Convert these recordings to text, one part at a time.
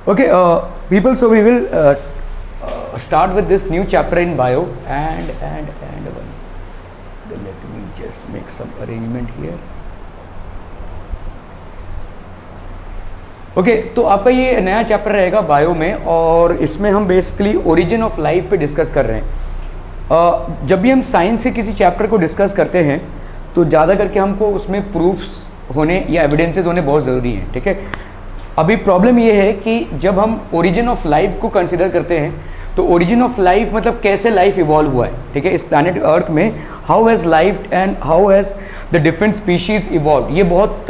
Okay, people, so we will start with this new chapter in bio and let me just make some arrangement here. Okay तो आपका ये नया chapter रहेगा bio में, और इसमें हम बेसिकली ओरिजिन ऑफ लाइफ पे डिस्कस कर रहे हैं। जब भी हम साइंस के किसी चैप्टर को डिस्कस करते हैं तो ज़्यादा करके हमको उसमें प्रूफ्स होने या एविडेंसेस होने बहुत ज़रूरी हैं, ठीक है। अभी प्रॉब्लम ये है कि जब हम ओरिजिन ऑफ लाइफ को कंसिडर करते हैं तो ओरिजिन ऑफ लाइफ मतलब कैसे लाइफ इवॉल्व हुआ है, ठीक है, इस प्लैनेट अर्थ में। How has life and how has the different species evolve, ये बहुत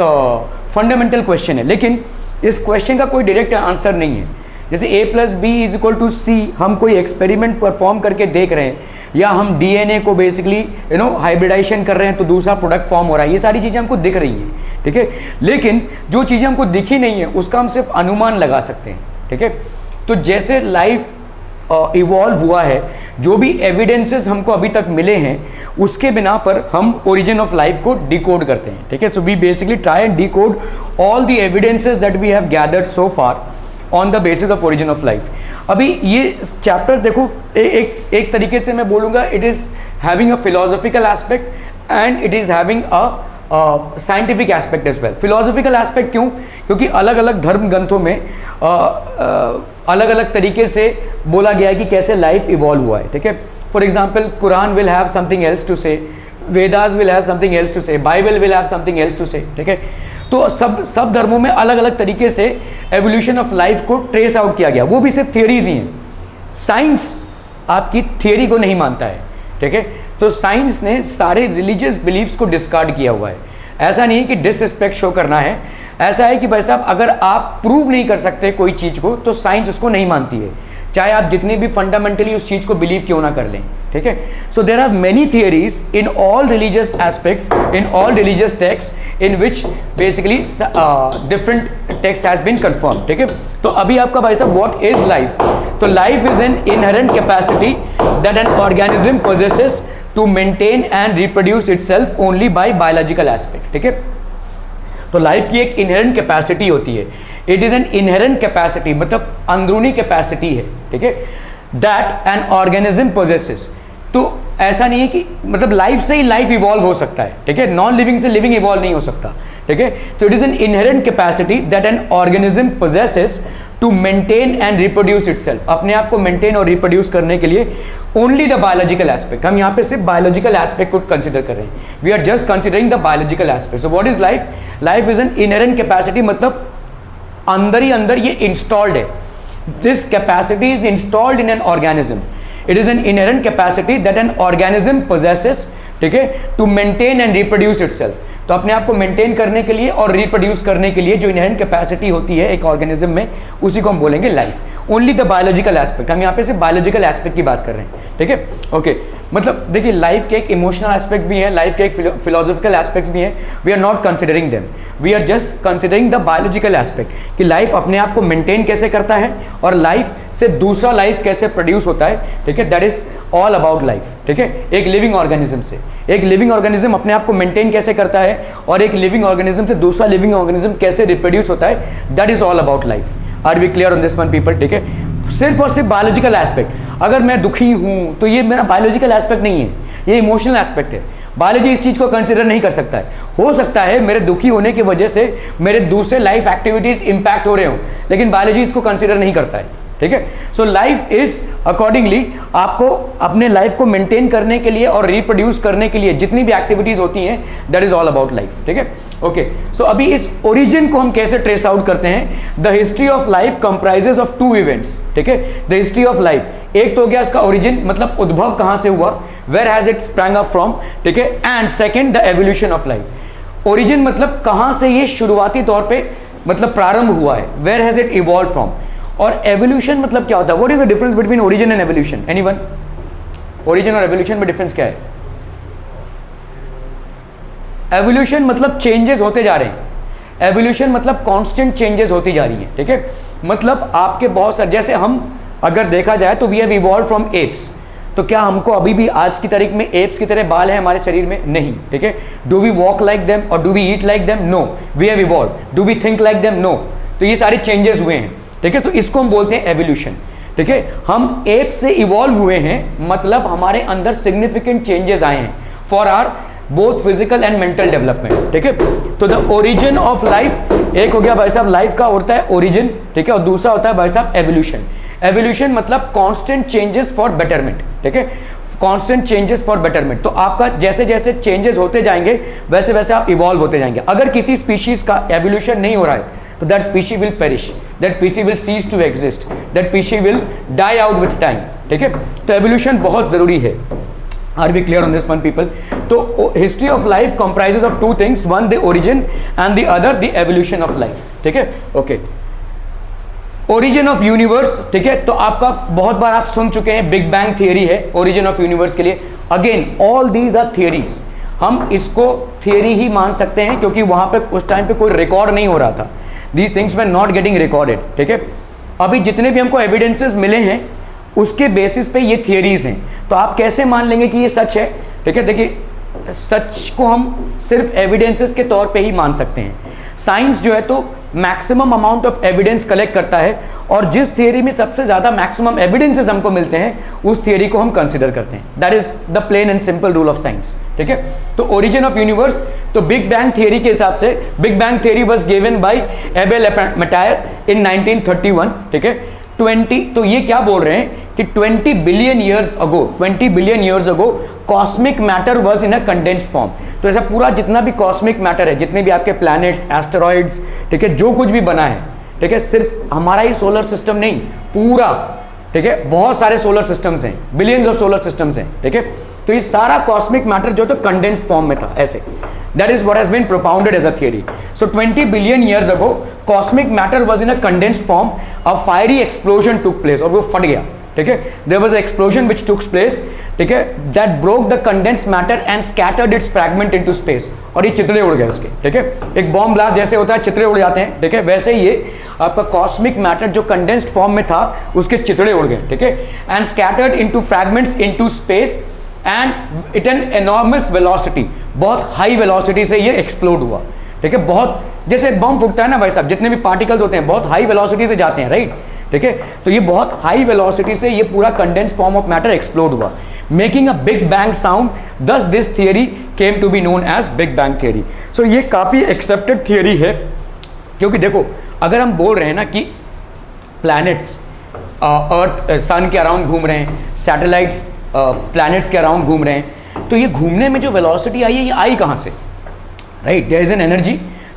फंडामेंटल क्वेश्चन है, लेकिन इस क्वेश्चन का कोई डायरेक्ट आंसर नहीं है। जैसे A+B=C, हम कोई एक्सपेरिमेंट परफॉर्म करके देख रहे हैं, या हम DNA को बेसिकली हाइब्रिडाइजेशन कर रहे हैं तो दूसरा प्रोडक्ट फॉर्म हो रहा है, ये सारी चीज़ें हमको दिख रही हैं, ठीक है। लेकिन जो चीज़ें हमको दिखी नहीं है उसका हम सिर्फ अनुमान लगा सकते हैं, ठीक है। तो जैसे लाइफ इवॉल्व हुआ है, जो भी एविडेंसेस हमको अभी तक मिले हैं उसके बिना पर हम ओरिजिन ऑफ लाइफ को डिकोड करते हैं, ठीक है। So we basically try and decode all the evidences that we have gathered so far on the basis of origin of life. अभी ये चैप्टर देखो, एक तरीके से मैं बोलूँगा it is having a philosophical aspect and it is having a scientific aspect as well. Philosophical aspect क्यों? क्योंकि अलग अलग धर्म ग्रंथों में अलग अलग तरीके से बोला गया है कि कैसे लाइफ इवॉल्व हुआ है, ठीक है। For example Quran will have something else to say, Vedas will have something else to say, Bible will have something else to say, ठीक है। तो सब धर्मों में अलग अलग तरीके से एवोल्यूशन ऑफ लाइफ को ट्रेस आउट किया गया, वो भी सिर्फ थियरीज ही हैं। साइंस आपकी थियरी को नहीं मानता है, ठीक है। तो साइंस ने सारे रिलीजियस बिलीफ्स को डिस्कार्ड किया हुआ है। ऐसा नहीं है कि डिसरिस्पेक्ट शो करना है, ऐसा है कि भाई साहब अगर आप प्रूव नहीं कर सकते कोई चीज़ को तो साइंस उसको नहीं मानती है, चाहे आप जितनी भी फंडामेंटली उस चीज़ को बिलीव क्यों ना कर लें, ठीक है। So there are many theories in all religious aspects, in all religious text in which basically different text has been confirm, ठीक है। तो अभी आपका भाई साहब व्हाट इज लाइफ? तो life is an inherent capacity that an organism possesses to maintain and reproduce itself only by biological aspect, ठीक है। तो लाइफ की एक इनहेरेंट कैपेसिटी होती है, it is an inherent capacity मतलब अंदरूनी कैपेसिटी है, ठीक है, दैट एन ऑर्गेनिज्म पोजेसेस। तो ऐसा नहीं है कि मतलब लाइफ से ही लाइफ इवॉल्व हो सकता है, ठीक है, नॉन लिविंग से लिविंग इवॉल्व नहीं हो सकता, ठीक है। तो it is an inherent capacity that an organism possesses to maintain and reproduce itself, अपने आप को मेंटेन और रिप्रोड्यूस करने के लिए ओनली द बायोलॉजिकल एस्पेक्ट। हम यहाँ पे सिर्फ बायोलॉजिकल एस्पेक्ट को कंसिडर कर रहे हैं, we are just considering the biological aspect. So what is life? Life is an inherent capacity, मतलब अंदर ही अंदर ये इंस्टॉल्ड है, this capacity is installed in an organism. It is an inherent capacity that an organism possesses, ठीक है, to maintain and reproduce itself. तो अपने आप को मेंटेन करने के लिए और रिप्रोड्यूस करने के लिए जो इनहेरेंट कैपेसिटी होती है एक ऑर्गेनिज्म में, उसी को हम बोलेंगे life. Only the biological aspect, हम यहाँ पे सिर्फ बायोलॉजिकल एस्पेक्ट की बात कर रहे हैं, ठीक है, ओके। मतलब देखिए लाइफ के एक इमोशनल एस्पेक्ट भी है, लाइफ के एक फिलोसॉफिकल एस्पेक्ट्स भी हैं, we are not considering them, we are just considering the biological aspect कि लाइफ अपने आप को मेंटेन कैसे करता है और लाइफ से दूसरा लाइफ कैसे प्रोड्यूस होता है, ठीक है, that is all about life, ठीक है। एक लिविंग ऑर्गेनिज्म से, एक लिविंग ऑर्गेनिज्म अपने आप को मेंटेन कैसे करता है और एक लिविंग ऑर्गेनिज्म से दूसरा लिविंग ऑर्गेनिज्म कैसे रिप्रोड्यूस होता है, that is all about life. Are we clear on this one people, ठीक है। सिर्फ और सिर्फ बायोलॉजिकल एस्पेक्ट, अगर मैं दुखी हूं तो ये मेरा बायोलॉजिकल एस्पेक्ट नहीं है, ये इमोशनल एस्पेक्ट है। बायोलॉजी इस चीज़ को कंसिडर नहीं कर सकता है। हो सकता है मेरे दुखी होने की वजह से मेरे दूसरे लाइफ एक्टिविटीज इंपैक्ट हो रहे हो, लेकिन बायोलॉजी इसको कंसिडर नहीं करता है, ठीक है। सो लाइफ इज अकॉर्डिंगली आपको अपने लाइफ को मेंटेन करने के लिए और रिप्रोड्यूस करने के लिए जितनी भी एक्टिविटीज होती हैं, that is all about life, ठीक है, ओके। सो अभी इस ओरिजिन को हम कैसे ट्रेस आउट करते हैं? The history of life comprises of two events, ठीक है। द हिस्ट्री ऑफ लाइफ, एक तो हो गया इसका ओरिजिन मतलब उद्भव कहां से हुआ, where has it sprang up from, ठीक है, and second the evolution of life. Origin मतलब कहां से ये शुरुआती तौर पे मतलब प्रारंभ हुआ है, where has it evolve from. और एवोल्यूशन मतलब क्या होता है? What is the difference between origin and evolution? Anyone? Origin और एवोल्यूशन में डिफरेंस क्या है? एवोल्यूशन मतलब चेंजेस होते जा रहे हैं, एवोल्यूशन मतलब कांस्टेंट चेंजेस होती जा रही है, ठीक है। मतलब आपके बहुत सारे, जैसे हम अगर देखा जाए तो we have evolve from apes, तो क्या हमको अभी भी आज की तारीख में एप्स की तरह बाल हैं हमारे शरीर में? नहीं, ठीक है। Do we walk like them और do we eat like them? No, we have evolve. Do we think like them? No. तो ये सारे चेंजेस हुए हैं। ठीक है, तो इसको हम बोलते हैं एवोल्यूशन। ठीक है, हम एप से इवॉल्व हुए हैं, मतलब हमारे अंदर सिग्निफिकेंट चेंजेस आए हैं for our both physical and mental development. ठीक है, तो द ओरिजिन ऑफ लाइफ, एक हो गया भाई साहब लाइफ का होता है ओरिजिन, ठीक है, और दूसरा होता है भाई साहब एवोल्यूशन। एवोल्यूशन मतलब कांस्टेंट चेंजेस फॉर बेटरमेंट। ठीक है, कांस्टेंट चेंजेस फॉर बेटरमेंट, तो आपका जैसे जैसे चेंजेस होते जाएंगे वैसे वैसे आप इवॉल्व होते जाएंगे। अगर किसी स्पीशीज का एवोल्यूशन नहीं हो रहा है तो that species will perish, that species will cease to exist, that species will die out with time. ठीक है, तो एवोल्यूशन बहुत जरूरी है। Are we clear on this one people? तो history of life comprises of two things, one the origin and the other the evolution of life. ठीक है, okay. Origin of universe, ठीक है, तो आपका बहुत बार आप सुन चुके हैं बिग बैंग थियरी है ओरिजिन ऑफ यूनिवर्स के लिए। Again all these are theories, हम इसको थियरी ही मान सकते हैं क्योंकि वहां पे उस टाइम पे कोई रिकॉर्ड नहीं हो रहा था, these things were not getting recorded. ठीक है, अभी जितने भी हमको एविडेंसेस मिले हैं उसके बेसिस पे ये थियरीज हैं, तो आप कैसे मान लेंगे कि ये सच है? ठीक है, देखिए सच को हम सिर्फ एविडेंसेस के तौर पे ही मान सकते हैं। साइंस जो है तो maximum amount of evidence collect करता है और जिस थियरी में सबसे ज्यादा मैक्सिमम एविडेंसेस हमको मिलते हैं उस थियरी को हम कंसिडर करते हैं। That is the plain and simple rule of science. ठीक है, तो ओरिजिन ऑफ यूनिवर्स, तो बिग बैंग थियरी के हिसाब से big bang theory was given by Abel Metayer in 1931। ठीक है, 20, तो ये क्या बोल रहे हैं कि 20 billion years ago cosmic matter was in a condensed form. तो ऐसा पूरा जितना भी कॉस्मिक मैटर है, जितने भी आपके प्लैनेट्स, एस्टेरॉइड्स, ठीक है, जो कुछ भी बना है, ठीक है, सिर्फ हमारा ही सोलर सिस्टम नहीं, पूरा, ठीक है, बहुत सारे सोलर सिस्टम्स हैं, बिलियंस ऑफ सोलर सिस्टम्स हैं। ठीक है, तो ये सारा कॉस्मिक मैटर जो तो कंडेंस्ड फॉर्म में था ऐसे। That is what has been propounded as a theory. So 20 billion years ago, cosmic matter was in a condensed form. A fiery explosion took place, और वो फट गया। ठीक है, there was an explosion which took place. ठीक है, that broke the condensed matter and scattered its fragment into space. और ये चितड़े उड़ गए उसके। ठीक है, एक बॉम्ब ब्लास्ट जैसे होता है चितड़े उड़ जाते हैं, ठीक है, वैसे ही ये आपका कॉस्मिक मैटर जो कंडेंस्ड फॉर्म में था उसके चितड़े उड़ गए। ठीक है, and scattered into fragments into space and at an enormous velocity, बहुत हाई वेलोसिटी से ये एक्सप्लोड हुआ। ठीक है, बहुत जैसे बम फूटता है ना भाई साहब, जितने भी पार्टिकल्स होते हैं बहुत हाई वेलोसिटी से जाते हैं, राइट? ठीक है, तो ये बहुत हाई वेलोसिटी से ये पूरा condensed form of matter explode हुआ, making a big bang sound. Thus this theory came to be known as big bang theory. So ये काफी एक्सेप्टेड थियरी है, क्योंकि देखो अगर हम बोल रहे हैं ना कि प्लैनेट्स अर्थ सन के अराउंड घूम रहे हैं, सैटेलाइट्स प्लैनेट्स के अराउंड घूम रहे हैं, तो ये घूमने में जो वेलोसिटी आई है ये आई कहाँ से? Right, there is an energy,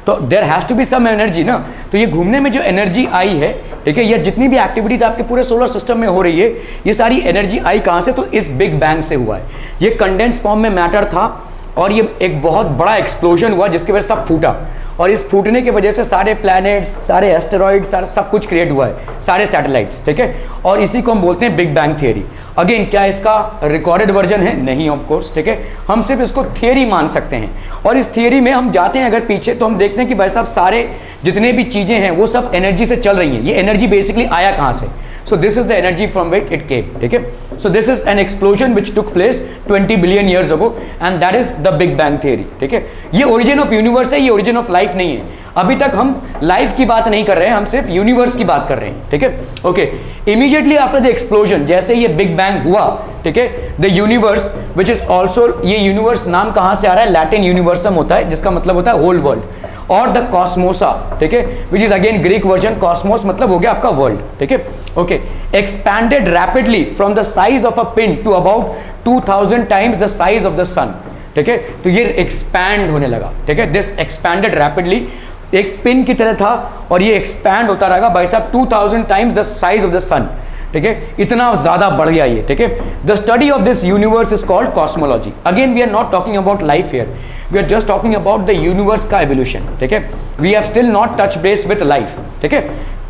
तो there has to be some energy ना। तो ये घूमने में जो एनर्जी आई है, ठीक है, या जितनी भी एक्टिविटीज आपके पूरे सोलर सिस्टम में हो रही है, ये सारी एनर्जी आई कहाँ से? तो इस बिग बैंग से हुआ है। ये कंडेंस्ड फॉर्म में मैटर था और ये एक बहुत बड़ा एक्सप्लोजन हुआ जिसकी वजह से सब फूटा, और इस फूटने की वजह से सारे प्लैनेट्स, सारे एस्टेरॉइड, सारा सब कुछ क्रिएट हुआ है, सारे सैटेलाइट्स। ठीक है, और इसी को हम बोलते हैं बिग बैंग थियरी। अगेन क्या इसका रिकॉर्डेड वर्जन है? नहीं, ऑफ कोर्स। ठीक है, हम सिर्फ इसको थियरी मान सकते हैं, और इस थियरी में हम जाते हैं अगर पीछे तो हम देखते हैं कि भाई साहब सारे जितने भी चीजें हैं वो सब एनर्जी से चल रही हैं। ये एनर्जी बेसिकली आया कहाँ से? So this is the energy from which it came. ठीक है, so this is an explosion which took place 20 billion years ago and that is the Big Bang theory. ठीक है, ये origin of universe है, ये origin of life नहीं है। अभी तक हम लाइफ की बात नहीं कर रहे हैं, हम सिर्फ यूनिवर्स की बात कर रहे हैं। ठीक है, okay. Immediately after the explosion, जैसे ये बिग बैंग हुआ, ठीक है, the universe which is also, ये यूनिवर्स नाम कहाँ से आ रहा है? लैटिन यूनिवर्सम होता है जिसका मतलब होता है होल वर्ल्ड, और द कॉस्मोसा, ठीक है, which is again Greek version, cosmos मतलब हो गया आपका वर्ल्ड। ठीक है, okay. Expanded rapidly from the size of a pin to about 2000 times the size of the sun. ठीक है, तो ये एक्सपैंड होने लगा। ठीक है, दिस एक्सपैंडेड रैपिडली, एक पिन की तरह था और ये एक्सपैंड होता रहेगा भाई साहब 2000 times the size of the sun. ठीक है, इतना ज्यादा बढ़ गया ये। ठीक है, the study of this universe is called cosmology. Again we are not talking about life here, we are just talking about the universe का एवोल्यूशन। ठीक है, we have still not touch base with life. ठीक है,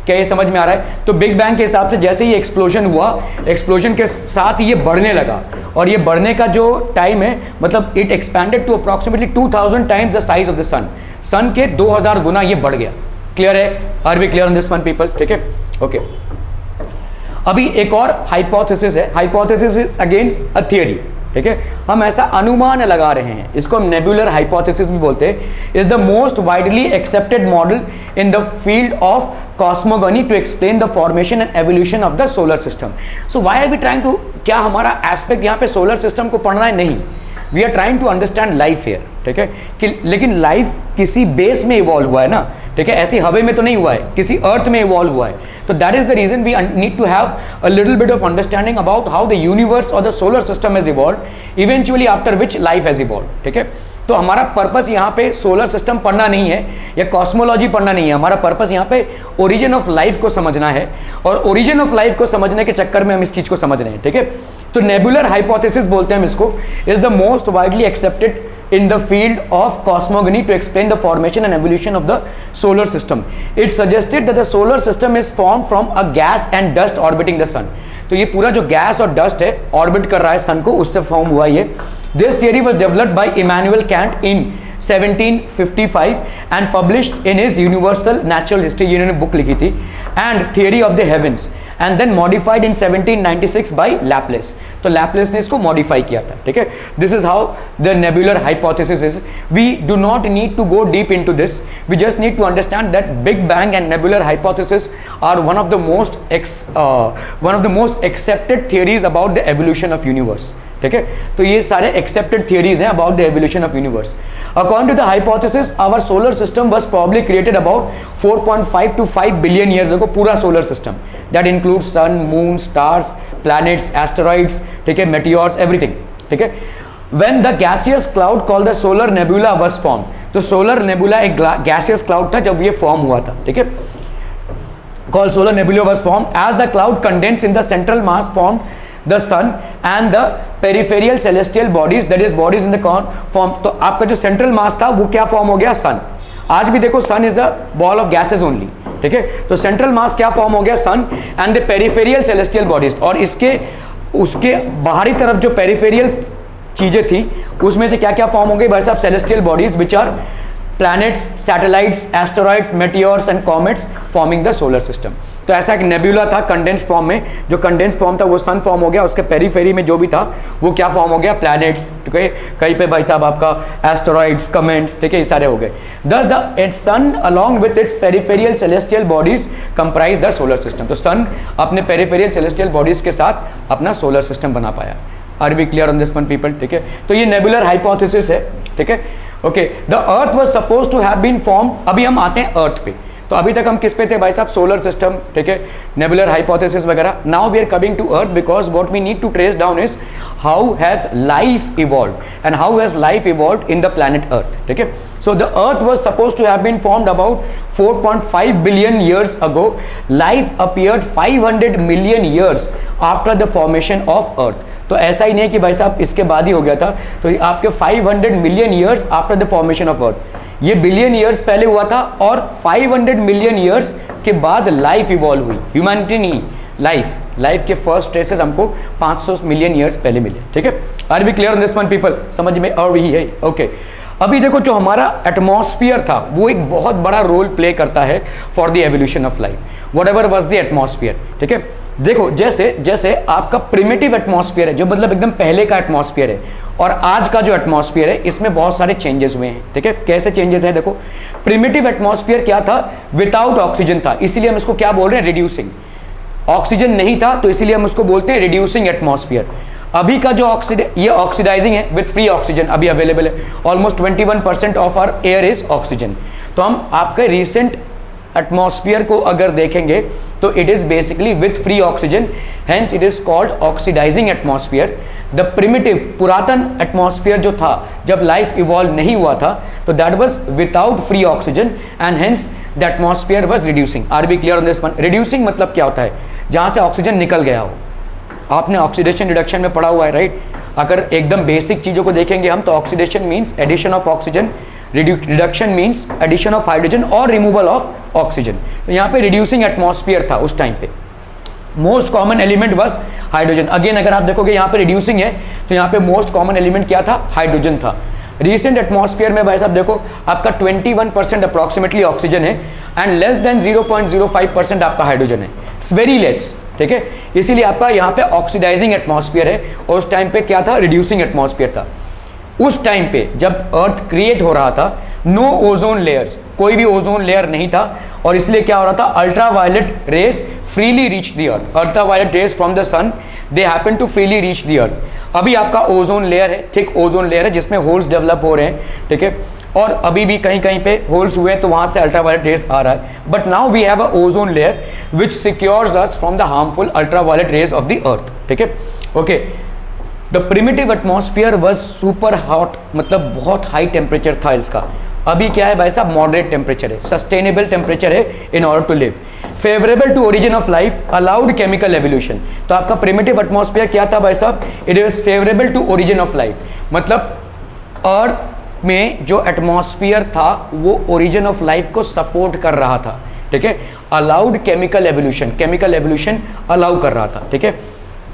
क्या ये समझ में आ रहा है? तो बिग बैंग के हिसाब से जैसे ही एक्सप्लोजन हुआ, एक्सप्लोजन के साथ ये बढ़ने लगा, और ये बढ़ने का जो टाइम है मतलब it expanded to approximately 2000 times the size of the sun. Sun के 2000 गुना ये बढ़ गया। क्लियर है? Are we clear on this one people? ठीक है, ओके। अभी एक और हाइपोथेसिस है। Hypothesis is again a theory. ठीक है, हम ऐसा अनुमान लगा रहे हैं, इसको हम नेबुलर हाइपोथेसिस भी बोलते हैं। Is the most widely accepted model in the field of cosmogony to explain the formation and evolution of the solar system. So why are we trying to, क्या हमारा एस्पेक्ट यहाँ पे सोलर सिस्टम को पढ़ना है? नहीं, we are trying to understand life here, ठीक है, कि लेकिन लाइफ किसी बेस में इवॉल्व हुआ है ना, ठीक है, ऐसी हवा में तो नहीं हुआ है, किसी अर्थ में इवॉल्व हुआ है। तो that is the reason we need to have a little bit of understanding about how the universe और the solar system has evolved, eventually after which life has evolved, ठीक है। तो हमारा पर्पस यहाँ पे सोलर सिस्टम पढ़ना नहीं है या कॉस्मोलॉजी पढ़ना नहीं है, हमारा पर्पस यहाँ पे ओरिजिन ऑफ लाइफ को समझना है, और ओरिजिन ऑफ लाइफ को समझने के चक्कर में हम इस चीज को समझ रहे हैं, ठीक है। तो नेबुलर हाइपोथेसिस बोलते हैं हम इसको, is the most widely accepted in the field of cosmogony to explain the formation and evolution of the solar system. It suggested that the solar system is formed from a gas and dust orbiting the sun. तो ये पूरा जो gas और dust है orbit कर रहा है सन को, उससे फॉर्म हुआ ये। This theory was developed by Immanuel Kant in 1755 and published in his Universal Natural History, इन्होंने बुक लिखी थी, and Theory of the Heavens, and then modified in 1796 by Laplace. तो Laplace ने इसको मॉडिफाई किया था, ठीक है। This is how the nebular hypothesis is. We do not need to go deep into this. We just need to understand that Big Bang and nebular hypothesis are one of the most accepted theories about the evolution of universe. ठीक है, तो ये सारे accepted theories हैं about the evolution of universe. According to the hypothesis our solar system was probably created about 4.5 to 5 billion years ago, पूरा solar system that includes sun, moon, stars, planets, asteroids, ठीक है, meteors, everything, ठीक है। When the gaseous cloud called the solar nebula was form, तो solar nebula एक gaseous cloud था जब ये फॉर्म हुआ था, ठीक है, called solar nebula was formed as the cloud condensed in the central mass formed the sun and the peripheral celestial bodies, that is bodies in the form। तो आपका जो सेंट्रल मास था वो क्या फॉर्म हो गया? सन। आज भी देखो sun is a ball of gases only, ठीक है। तो सेंट्रल मास क्या फॉर्म हो गया? Sun and the peripheral celestial bodies, और इसके उसके बाहरी तरफ जो पेरिफेरियल चीजें थी उसमें से क्या क्या फॉर्म हो गई भाई साहब? Celestial bodies which are planets, satellites, asteroids, meteors and comets forming the solar system. तो ऐसा एक नेबुला था कंडेंस फॉर्म में, जो कंडेंस फॉर्म था वो सन फॉर्म हो गया, उसके पेरीफेरी में जो भी था वो क्या फॉर्म हो गया? प्लैनेट्स, ठीक है, कहीं पे भाई साहब आपका एस्टेरॉइड्स, कमेंट्स, ठीक है, ये सारे हो गए। Thus the sun along with its peripheral celestial bodies comprise the solar system. तो सन अपने पेरिफेरियल सेलेस्टियल बॉडीज के साथ अपना सोलर सिस्टम बना पाया। Are we clear on this one people? ठीक है, तो ये नेबुलर हाइपोथेसिस है, ठीक है। Okay, the earth was suppose to have been form. अभी हम आते हैं अर्थ पे। तो अभी तक हम किस पे थे भाई साहब? सोलर सिस्टम, ठीक है, नेबुलर हाइपोथेसिस वगैरह। Now we are coming to earth because what we need to trace down is how has life evolved and how has life evolved in the planet earth, ठीक है। So the earth was supposed to have been formed about 4.5 billion years ago. Life appeared 500 million years after the formation of earth. तो ऐसा ही नहीं कि भाई साहब इसके बाद ही हो गया था, तो आपके 500 million years after the formation of earth, ये बिलियन ईयर्स पहले हुआ था और 500 मिलियन ईयर्स के बाद लाइफ इवॉल्व हुई। ह्यूमैनिटी नहीं, लाइफ के फर्स्ट ट्रेसेस हमको 500 मिलियन ईयर्स पहले मिले, ठीक है। Are we clear on this one people? समझ में और भी है? ओके, अभी देखो जो हमारा एटमॉस्फेयर था वो एक बहुत बड़ा रोल प्ले करता है for the evolution of life, what ever was the atmosphere, ठीक है। देखो जैसे आपका प्रिमिटिव एटमॉस्फेयर है, जो मतलब एकदम पहले का एटमॉस्फेयर है, और आज का जो एटमॉस्फेयर है इसमें बहुत सारे चेंजेस हुए हैं, ठीक है। कैसे चेंजेस हैं? देखो, प्रिमिटिव एटमॉस्फेयर क्या था? विदाउट ऑक्सीजन था, इसीलिए हम इसको क्या बोल रहे हैं? रिड्यूसिंग। ऑक्सीजन नहीं था तो इसीलिए हम उसको बोलते हैं रिड्यूसिंग एटमॉस्फेयर। अभी का जो ये ऑक्सीडाइजिंग है विथ फ्री ऑक्सीजन अभी अवेलेबल है। Almost 21% of our air is oxygen. तो हम आपके रिसेंट एटमॉस्फेयर को अगर देखेंगे तो it is basically with free oxygen, hence it is called oxidising atmosphere. The primitive पुरातन एटमॉस्फेयर जो था जब लाइफ इवॉल्व नहीं हुआ था तो that was without free oxygen and hence the atmosphere was reducing. Are we clear on this one? Reducing मतलब क्या होता है? जहां से ऑक्सीजन निकल गया हो। आपने ऑक्सीडेशन रिडक्शन में पढ़ा हुआ है, राइट? अगर एकदम बेसिक चीजों को देखेंगे हम तो oxidation means addition of oxygen, reduction means addition of hydrogen और रिमूवल ऑफ ऑक्सीजन। तो यहाँ पे रिड्यूसिंग एटमॉस्फेयर था उस टाइम पे। Most common element was hydrogen. Again अगर आप देखोगे यहाँ पे रिड्यूसिंग है तो यहाँ पे मोस्ट कॉमन एलिमेंट क्या था? हाइड्रोजन था। रिसेंट एटमॉस्फेयर में भाई साहब देखो आपका 21% अप्रॉक्सीमेटली ऑक्सीजन है एंड लेस देन 0.05% आपका हाइड्रोजन है। इट्स वेरी लेस, ठीक ठीक है, इसीलिए आपका यहाँ पे ऑक्सीडाइजिंग एटमॉस्फेयर है, और उस टाइम पे क्या था, रिड्यूसिंग एटमॉस्फेयर था। उस टाइम पे जब अर्थ क्रिएट हो रहा था, नो ओजोन लेयर्स, कोई भी ओजोन लेयर नहीं था, और इसलिए क्या हो रहा था, ultraviolet rays freely reach the earth, ultraviolet rays from the sun they happen to freely reach the earth. अभी आपका ओजोन लेयर है, थिक ओजोन लेयर है, जिसमें होल्स डेवलप हो रहे हैं, ठीक है, और अभी भी कहीं कहीं पे होल्स हुए हैं, तो वहां से अल्ट्रावायलेट रेज आ रहा है, but now we have a ozone layer which secures us from the harmful ultraviolet rays of the earth, ठीक है, okay. The primitive atmosphere was super hot, मतलब बहुत हाई टेम्परेचर था इसका। अभी क्या है भाई साहब, मॉडरेट टेम्परेचर है, सस्टेनेबल टेम्परेचर है in order to live, favourable to origin of life, allowed chemical evolution. तो आपका प्रिमिटिव एटमॉस्फेयर क्या था भाई साहब, it is favourable to origin of life, मतलब अर्थ में जो एटमॉस्फेयर था वो ओरिजिन ऑफ लाइफ को सपोर्ट कर रहा था, ठीक है, allowed chemical evolution, chemical evolution allow कर रहा था, ठीक है।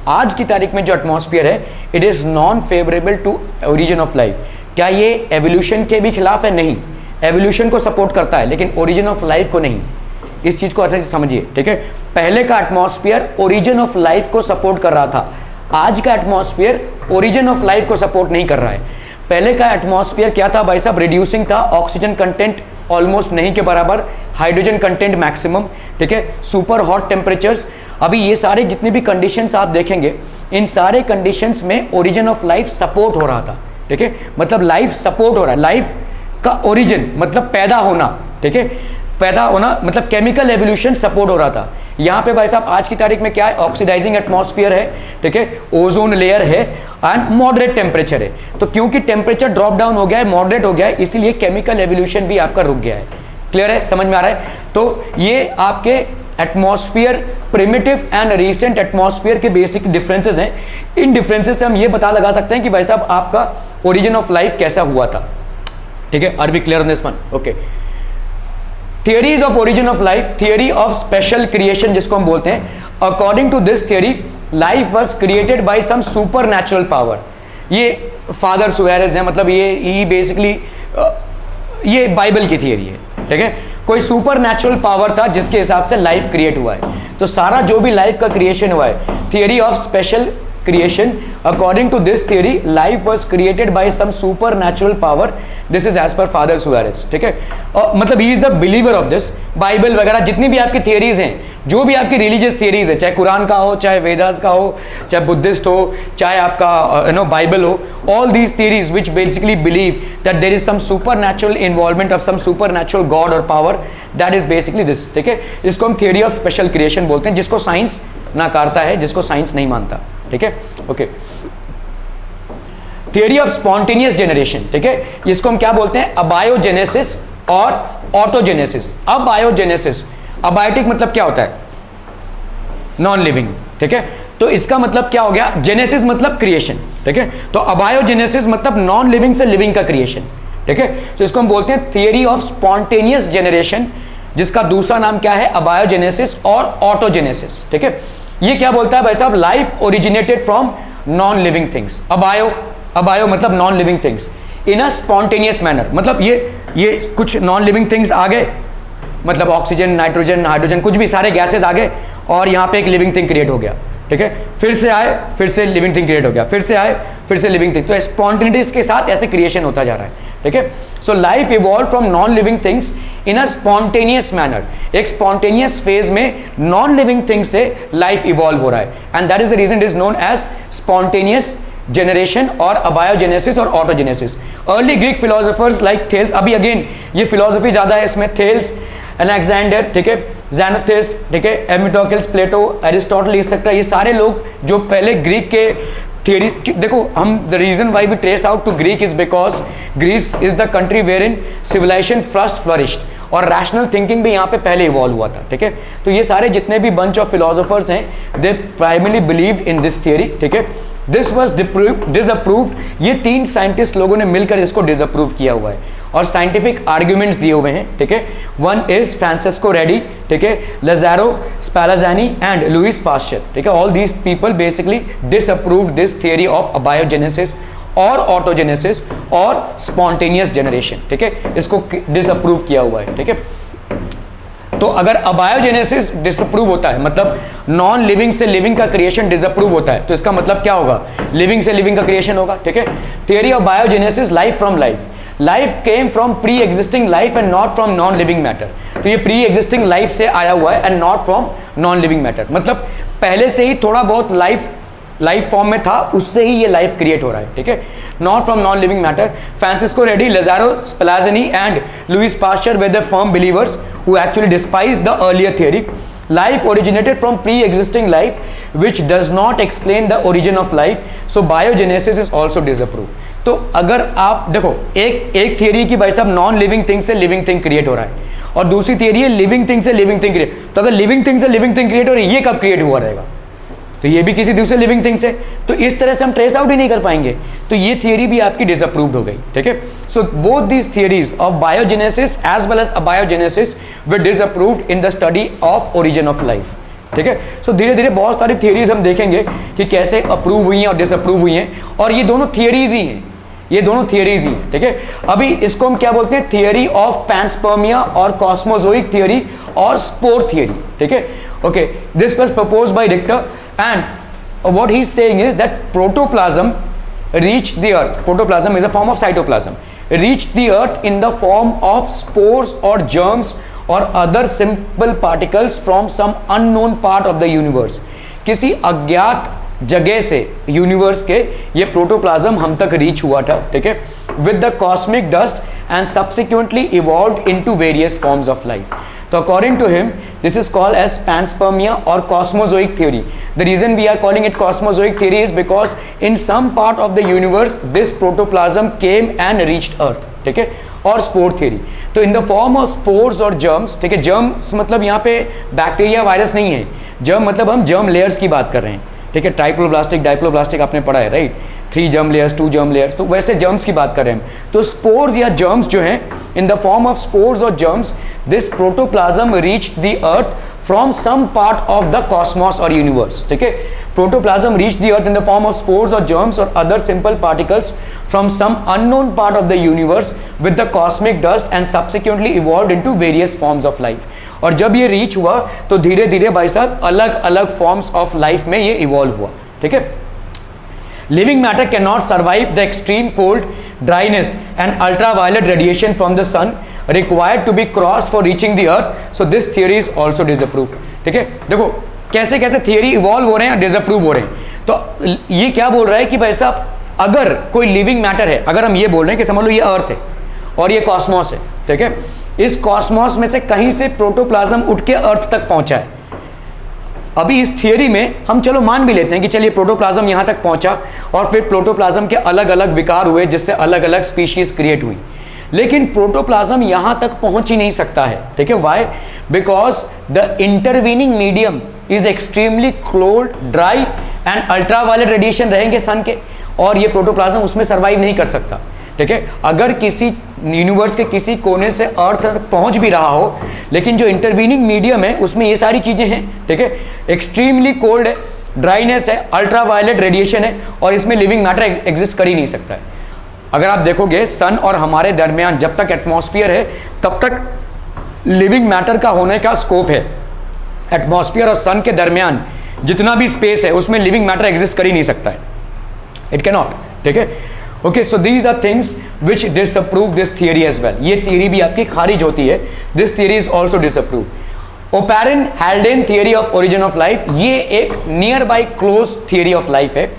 आज की तारीख में जो एटमॉस्फेयर है, it is non favourable to origin of life. क्या ये एवोल्यूशन के भी खिलाफ है? नहीं, एवोल्यूशन को सपोर्ट करता है, लेकिन ओरिजिन ऑफ लाइफ को नहीं। इस चीज को अच्छे से समझिए, ठीक है। पहले का एटमॉस्फेयर ओरिजिन ऑफ लाइफ को सपोर्ट कर रहा था, आज का एटमॉस्फेयर ओरिजिन ऑफ लाइफ को सपोर्ट नहीं कर रहा है। पहले का एटमॉस्फेयर क्या था भाई साहब, रिड्यूसिंग था, ऑक्सीजन कंटेंट ऑलमोस्ट नहीं के बराबर, हाइड्रोजन कंटेंट मैक्सिमम, ठीक है, सुपर हॉट टेम्परेचर्स। अभी ये सारे जितने भी कंडीशंस आप देखेंगे, इन सारे कंडीशंस में ओरिजिन ऑफ लाइफ सपोर्ट हो रहा था, ठीक है, मतलब लाइफ सपोर्ट हो रहा है, लाइफ का ओरिजिन मतलब पैदा होना, ठीक है, पैदा होना मतलब केमिकल एवोल्यूशन सपोर्ट हो रहा था। यहाँ पे भाई साहब आज की तारीख में क्या है, ऑक्सीडाइजिंग एटमॉस्फेयर है, ठीक है, ओजोन लेयर है, एंड मॉडरेट टेम्परेचर है। तो क्योंकि टेम्परेचर ड्रॉप डाउन हो गया है, मॉडरेट हो गया है, इसीलिए केमिकल एवोल्यूशन भी आपका रुक गया है। क्लियर है, समझ में आ रहा है? तो ये आपके atmosphere, primitive and recent atmosphere के बेसिक डिफरेंसेस हैं। इन डिफरेंसेस से हम ये पता लगा सकते हैं कि भाई साहब आपका ओरिजिन ऑफ लाइफ कैसा हुआ था, ठीक है। Are we clear on this one? Okay. Theories of origin of life, theory of special creation जिसको हम बोलते हैं, according to this theory life was created by some super natural power. ये फादर सुवेरेस है, मतलब ये बेसिकली ये Bible की थियरी है, ठीक है। कोई सुपर नेचुरल पावर था जिसके हिसाब से लाइफ क्रिएट हुआ है। तो सारा जो भी लाइफ का क्रिएशन हुआ है, theory of special creation, according to this theory life was created by some supernatural power, this is as per Father Suarez, ठीक है। मतलब he is the believer of this। Bible वगैरह जितनी भी आपकी थियरीज हैं, जो भी आपकी रिलीजियस थियरीज है, चाहे कुरान का हो, चाहे वेदास का हो, चाहे बुद्धिस्ट हो, चाहे आपका बाइबल हो, all these theories which basically believe that there is some supernatural involvement of some supernatural god or power, that is basically this, ठीक है। इसको हम थियरी ऑफ स्पेशल क्रिएशन बोलते हैं, जिसको साइंस नकारता है, जिसको साइंस नहीं मानता, ठीक है, okay. Theory of spontaneous generation, ठीक है, इसको हम क्या बोलते हैं, अबायोजेनेसिस और ऑटोजेनेसिस। अबायोजेनेसिस, अबायोटिक मतलब क्या होता है, नॉन लिविंग, ठीक है, तो इसका मतलब क्या हो गया, जेनेसिस मतलब क्रिएशन, ठीक है, तो अबायोजेनेसिस मतलब नॉन लिविंग से लिविंग का क्रिएशन, ठीक है। तो इसको हम बोलते हैं थियरी ऑफ स्पॉन्टेनियस जनरेशन, जिसका दूसरा नाम क्या है, अबायोजेनेसिस और ऑटोजेनेसिस, ठीक है। ये क्या बोलता है भाई साहब, life originated from non living things. Abio मतलब non living things in a spontaneous manner, मतलब ये कुछ नॉन लिविंग थिंग्स आ गए, मतलब ऑक्सीजन, नाइट्रोजन, हाइड्रोजन, कुछ भी सारे गैसेस आ गए, और यहाँ पे एक लिविंग थिंग क्रिएट हो गया, ठीक है, फिर से आए, फिर से लिविंग थिंग क्रिएट हो गया, फिर से आए, फिर से लिविंग थिंग। तो स्पॉन्टेनिटीज के साथ ऐसे क्रिएशन होता जा रहा है, ठीक है। So life evolve from non living things in a spontaneous manner. एक स्पॉन्टेनियस फेज में नॉन लिविंग थिंग से लाइफ इवॉल्व हो रहा है, and that is the reason it is known as spontaneous generation और अबायोजेनेसिस और autogenesis. Early Greek philosophers like Thales, अभी again ये फिलोसफी ज्यादा है इसमें, थेल्स, अलेक्जेंडर, ठीक है, ज़ेनोथिस, ठीक है, एमिटोकल्स, प्लेटो, एरिस्टोटल, एक्सेट्रा, ये सारे लोग जो पहले ग्रीक के थियरीज, देखो हम the reason why we trace out to Greek is because Greece is the country where in civilisation first flourished, और रैशनल थिंकिंग भी यहाँ पे पहले इवॉल्व हुआ था, ठीक है। तो ये सारे जितने भी बंच ऑफ फिलोसोफर्स हैं, they primarily believe in this theory, ठीक है। दिस वॉज डिसअप्रूव्ड, ये 3 साइंटिस्ट लोगों ने मिलकर इसको डिसअप्रूव किया हुआ है, और साइंटिफिक आर्ग्यूमेंट्स दिए हुए हैं, ठीक है। वन इज फ्रांसिस्को रेडी, ठीक है, लजारो स्पैलाजानी एंड लुइस पास्चर, ठीक है। All these people basically disapproved this theory of abiogenesis और ऑटोजेनेसिस और स्पॉन्टेनियस जनरेशन, ठीक है, इसको डिसअप्रूव किया हुआ है, ठीक है। तो अगर अबायोजेनेसिस डिसअप्रूव होता है, मतलब नॉन लिविंग से लिविंग का क्रिएशन डिसअप्रूव होता है, तो इसका मतलब क्या होगा, लिविंग से लिविंग का क्रिएशन होगा, ठीक है। Theory of biogenesis, life from life, life came from pre existing life and not from non living matter. तो ये प्री एग्जिस्टिंग लाइफ से आया हुआ है and not from non living matter, मतलब पहले से ही थोड़ा बहुत लाइफ फॉर्म में था, उससे ही ये लाइफ क्रिएट हो रहा है, ठीक है। Not from non living matter. Francesco Redi, Lazzaro Spallanzani and Louis Pasteur were the firm believers who actually despise the earlier theory. Life originated from pre-existing life, which does not explain the origin of life. So biogenesis is also disapproved. तो अगर आप देखो, एक theory की भाई साहब non living thing से living thing create हो रहा है, और दूसरी थियरी है लिविंग थिंग से लिविंग थिंग क्रिएट। तो अगर लिविंग थिंग से लिविंग थिंग क्रिएट हो रही है, ये कब क्रिएट हुआ रहेगा, तो ये भी किसी दूसरे लिविंग थिंग से, तो इस तरह से हम ट्रेस आउट ही नहीं कर पाएंगे। तो ये थियरी भी आपकी डिसअप्रूव्ड हो गई, ठीक है। So both these theories of biogenesis as well as abiogenesis were disapproved in the study of origin of life, ठीक है। सो धीरे धीरे बहुत सारी थियरीज हम देखेंगे कि कैसे अप्रूव हुई हैं और डिसअप्रूव हुई हैं, और ये दोनों थियरीज ही हैं, ये दोनों थियरीज ही हैं, ठीक है। अभी इसको हम क्या बोलते हैं, थियरी ऑफ पैंस्पर्मिया और कॉस्मोजोइक थियरी और स्पोर थियरी, ठीक है। Okay, this was proposed by Richter and what he's saying is that protoplasm reached the earth, protoplasm is a form of cytoplasm, reached the earth in the form of spores or germs or other simple particles from some unknown part of the universe। किसी अज्ञात जगह से universe के ये protoplasm हम तक reach हुआ था, ठीक है, with the cosmic dust and subsequently evolved into various forms of life. तो according to him this is called as panspermia or cosmozoic theory. The reason we are calling it cosmozoic theory is because in some part of the universe this protoplasm came and reached earth, ठीक है। और spore theory, तो इन the form of spores और germs, ठीक है। Germs मतलब यहाँ पे बैक्टीरिया वायरस नहीं है, जर्म मतलब हम जर्म लेयर्स की बात कर रहे हैं, ठीक है। ट्राइप्लोब्लास्टिक डाइप्लोब्लास्टिक आपने पढ़ा है, right, 3 germ layers 2 germ layers, तो वैसे जर्म्स की बात कर रहे हैं। तो स्पोर्स या जर्म्स जो हैं, in the form of spores और germs, this protoplasm reached the earth from some part of the cosmos और यूनिवर्स, ठीक है। Protoplasm reached the earth in the form of spores और जर्म्स और other simple particles from some unknown part of the universe with the cosmic dust and subsequently evolved into various forms of life. और जब ये reach हुआ तो धीरे धीरे भाई साहब अलग अलग फॉर्म्स ऑफ लाइफ में ये इवॉल्व हुआ, ठीक है। Living matter cannot survive the extreme cold, dryness and ultraviolet radiation from the sun required to be crossed for reaching the earth. So this theory is also disapproved, ठीक है। देखो कैसे कैसे थियरी इवॉल्व हो रहे हैं, डिसअप्रूव हो रहे हैं। तो ये क्या बोल रहा है कि भाई साहब अगर कोई लिविंग मैटर है, अगर हम ये बोल रहे हैं कि समझ लो ये अर्थ है और ये कॉस्मोस है, ठीक है, इस कॉस्मोस में से कहीं से प्रोटोप्लाज्म उठ के अर्थ तक पहुंचा है। अभी इस थियरी में हम चलो मान भी लेते हैं कि चलिए प्रोटोप्लाज्म यहाँ तक पहुंचा और फिर प्रोटोप्लाज्म के अलग अलग विकार हुए जिससे अलग अलग स्पीशीज क्रिएट हुई, लेकिन प्रोटोप्लाज्म यहाँ तक पहुंच ही नहीं सकता है, ठीक है। Why? Because the intervening medium is extremely cold, dry and ultraviolet radiation रहेंगे सन के, और ये प्रोटोप्लाज्म उसमें सर्वाइव नहीं कर सकता, ठीक है। अगर किसी यूनिवर्स के किसी कोने से अर्थ तक पहुंच भी रहा हो, लेकिन जो इंटरवीनिंग मीडियम है उसमें ये सारी चीजें हैं, ठीक है। एक्सट्रीमली कोल्ड है, ड्राइनेस है, अल्ट्रावायलेट रेडिएशन है, और इसमें लिविंग मैटर एग्जिस्ट कर ही नहीं सकता है। अगर आप देखोगे सन और हमारे दरमियान जब तक एटमॉस्फेयर है तब तक लिविंग मैटर का होने का स्कोप है। एटमॉस्फेयर और सन के दरमियान जितना भी स्पेस है उसमें लिविंग मैटर एग्जिस्ट कर ही नहीं सकता है, इट कैन नॉट, ठीक है। Okay, so these are things which disapprove this theory as well. ये थियरी भी आपकी खारिज होती है, this theory is also disapprove. Oparin Haldane theory of origin of life, ये एक near by close theory of life है।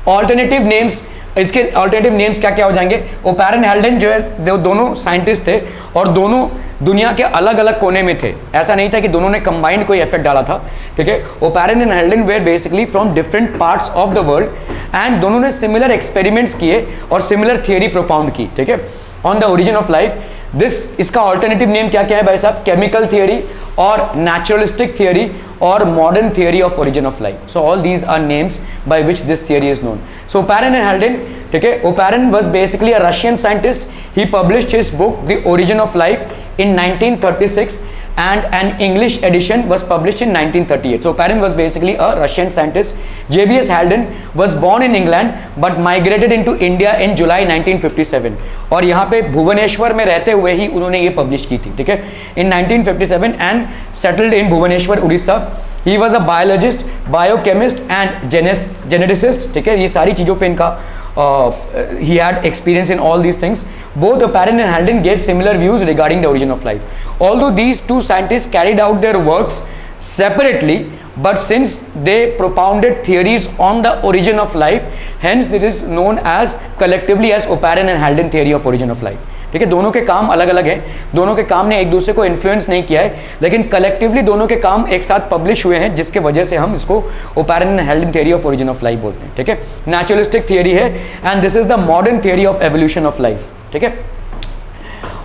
ऑल्टरनेटिव नेम्स, इसके ऑल्टरनेटिव नेम्स क्या क्या हो जाएंगे? ओपेरन हैल्डेन जो है, दोनों साइंटिस्ट थे और दोनों दुनिया के अलग अलग कोने में थे, ऐसा नहीं था कि दोनों ने कंबाइंड कोई इफेक्ट डाला था, ठीक है। Oparin and Haldane were basically from different parts of the world and दोनों ने सिमिलर एक्सपेरिमेंट्स किए और सिमिलर थियरी प्रोपाउंड की, ठीक है, on the origin of life. इसका ऑल्टरनेटिव नेम क्या क्या है भाई साहब? केमिकल थियरी और नेचुरलिस्टिक थियरी और modern theory of origin of life. So all these are names by which this theory is known. So Oparin and Haldane, ठीक है, Oparin was basically a Russian scientist. He published his book the origin of life in 1936 and an English edition was published in 1938. So Oparin was basically a Russian scientist. J.B.S. Haldane was born in England but migrated into India in July 1957. और यहाँ पे भुवनेश्वर में रहते हुए ही उन्होंने ये publish की थी, ठीक है, in 1957 and settled in Bhubaneswar, Orissa. He was a biologist, biochemist and geneticist, ठीक है, ये सारी चीज़ों पे इनका he had experience in all these things. Both Oparin and Haldane gave similar views regarding the origin of life. Although these two scientists carried out their works separately, but since they propounded theories on the origin of life, hence it is known as collectively as Oparin and Haldane theory of origin of life. ठीक है, दोनों के काम अलग अलग हैं, दोनों के काम ने एक दूसरे को इन्फ्लुएंस नहीं किया है, लेकिन कलेक्टिवली दोनों के काम एक साथ पब्लिश हुए हैं, जिसके वजह से हम इसको Oparin and Haldane theory of origin of life बोलते हैं. ठीक है, नेचुरलिस्टिक थियरी है and this is the modern theory of evolution of life. ठीक है,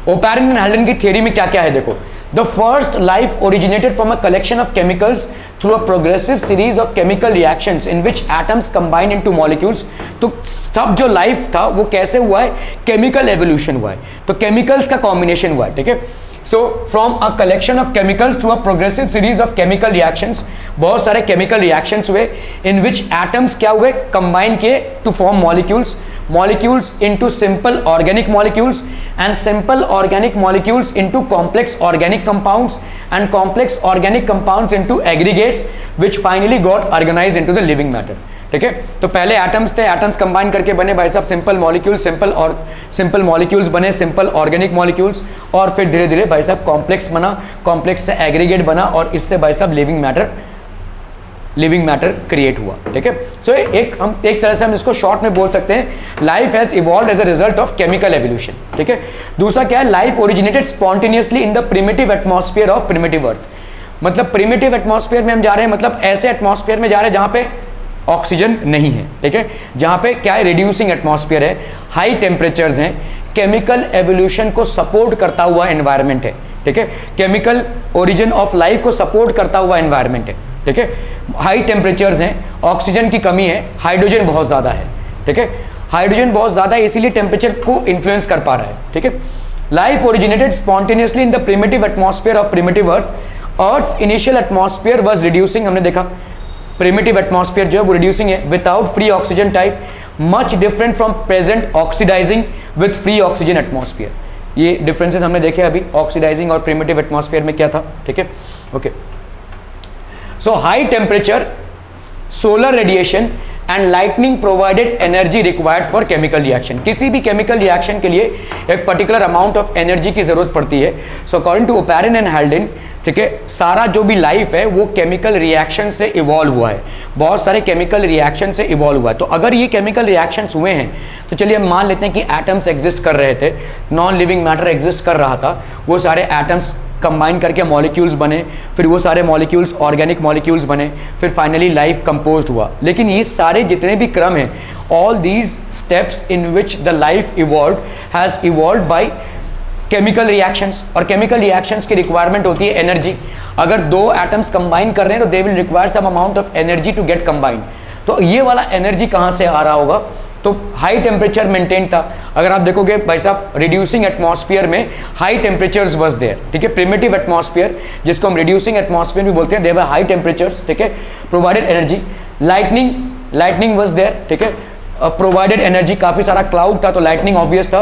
ओपैरन एंड हेल्डन की थियरी में क्या क्या है देखो. The first life originated from a collection of chemicals through a progressive series of chemical reactions in which atoms combine into molecules. तो सब जो लाइफ था वो कैसे हुआ है, केमिकल एवोल्यूशन हुआ है, तो केमिकल्स का कॉम्बिनेशन हुआ है. ठीक है, so from a collection of chemicals through a progressive series of chemical reactions, बहुत सारे केमिकल रिएक्शंस हुए इन विच एटम्स क्या हुए, कंबाइन किए to form molecules, molecules into simple organic molecules and simple organic molecules into complex organic compounds and complex organic compounds into aggregates which finally got organized into the living matter. ठीक है, तो पहले atoms थे, atoms combine करके बने भाई साहब simple molecules, simple molecules बने, सिंपल ऑर्गेनिक मॉलिक्यूल्स, और फिर धीरे धीरे भाई साहब कॉम्प्लेक्स बना, कॉम्प्लेक्स से एग्रीगेट बना, और इससे भाई साहब लिविंग मैटर क्रिएट हुआ. ठीक है, सो एक तरह से हम इसको शॉर्ट में बोल सकते हैं, life has evolved as a result of chemical evolution. ठीक है, दूसरा क्या है, life originated spontaneously in the primitive atmosphere of primitive earth. मतलब प्रिमिटिव एटमॉस्फेयर में हम जा रहे हैं, मतलब ऐसे एटमॉस्फेयर में जा रहे हैं जहां पे ऑक्सीजन नहीं है. ठीक है, जहां पे क्या है, रिड्यूसिंग एटमॉस्फेयर है, हाई टेम्परेचर्स हैं, केमिकल एवोल्यूशन को सपोर्ट करता हुआ एनवायरनमेंट है. ठीक है, केमिकल ओरिजिन ऑफ लाइफ को सपोर्ट करता हुआ एनवायरनमेंट है. ठीक है, हाई टेम्परेचर्स हैं, ऑक्सीजन की कमी है, हाइड्रोजन बहुत ज़्यादा है. ठीक है, हाइड्रोजन बहुत ज़्यादा है, इसीलिए टेम्परेचर को इन्फ्लुएंस कर पा रहा है. ठीक है, life originated spontaneously in the primitive atmosphere of primitive earth. Earth's initial atmosphere was reducing, हमने देखा प्रिमिटिव एटमॉस्फेयर जो है वो रिड्यूसिंग है without free oxygen type, much different from present oxidising with free oxygen atmosphere. ये differences हमने देखे अभी, ऑक्सीडाइजिंग और प्रिमिटिव एटमॉस्फेयर में क्या था. ठीक है, okay. So high temperature, solar radiation and lightning provided energy required for chemical reaction. किसी भी chemical reaction के लिए एक particular amount of energy की ज़रूरत पड़ती है. So according to Oparin and Haldane, ठीक है, सारा जो भी लाइफ है वो केमिकल रिएक्शन से इवॉल्व हुआ है, बहुत सारे केमिकल रिएक्शन से इवॉल्व हुआ है. तो अगर ये केमिकल रिएक्शंस हुए हैं तो चलिए हम मान लेते हैं कि एटम्स एग्जिस्ट कर रहे थे, नॉन लिविंग मैटर एग्जिस्ट कर रहा था, वो सारे एटम्स कंबाइन करके मॉलिक्यूल्स बने, फिर वो सारे मॉलिक्यूल्स ऑर्गेनिक मॉलिक्यूल्स बने, फिर फाइनली लाइफ कंपोज्ड हुआ. लेकिन ये सारे जितने भी क्रम हैं, all these steps in which the life evolve has evolve by chemical reactions. और केमिकल रिएक्शंस की रिक्वायरमेंट होती है एनर्जी. अगर दो एटम्स कंबाइन कर रहे हैं तो they will require some amount of energy to get combined. तो ये वाला एनर्जी कहाँ से आ रहा होगा, तो हाई टेम्परेचर मेंटेन था. अगर आप देखोगे भाई साहब रिड्यूसिंग एटमॉस्फेयर में हाई टेम्परेचर्स वाज देयर. ठीक है, प्रिमिटिव एटमॉस्फेयर जिसको हम रिड्यूसिंग एटमॉस्फेयर भी बोलते हैं, देयर वर हाई टेम्परेचर्स. ठीक है, provided energy, lightning was there. ठीक है, प्रोवाइडेड एनर्जी, काफी सारा क्लाउड था तो लाइटनिंग ऑब्वियस था,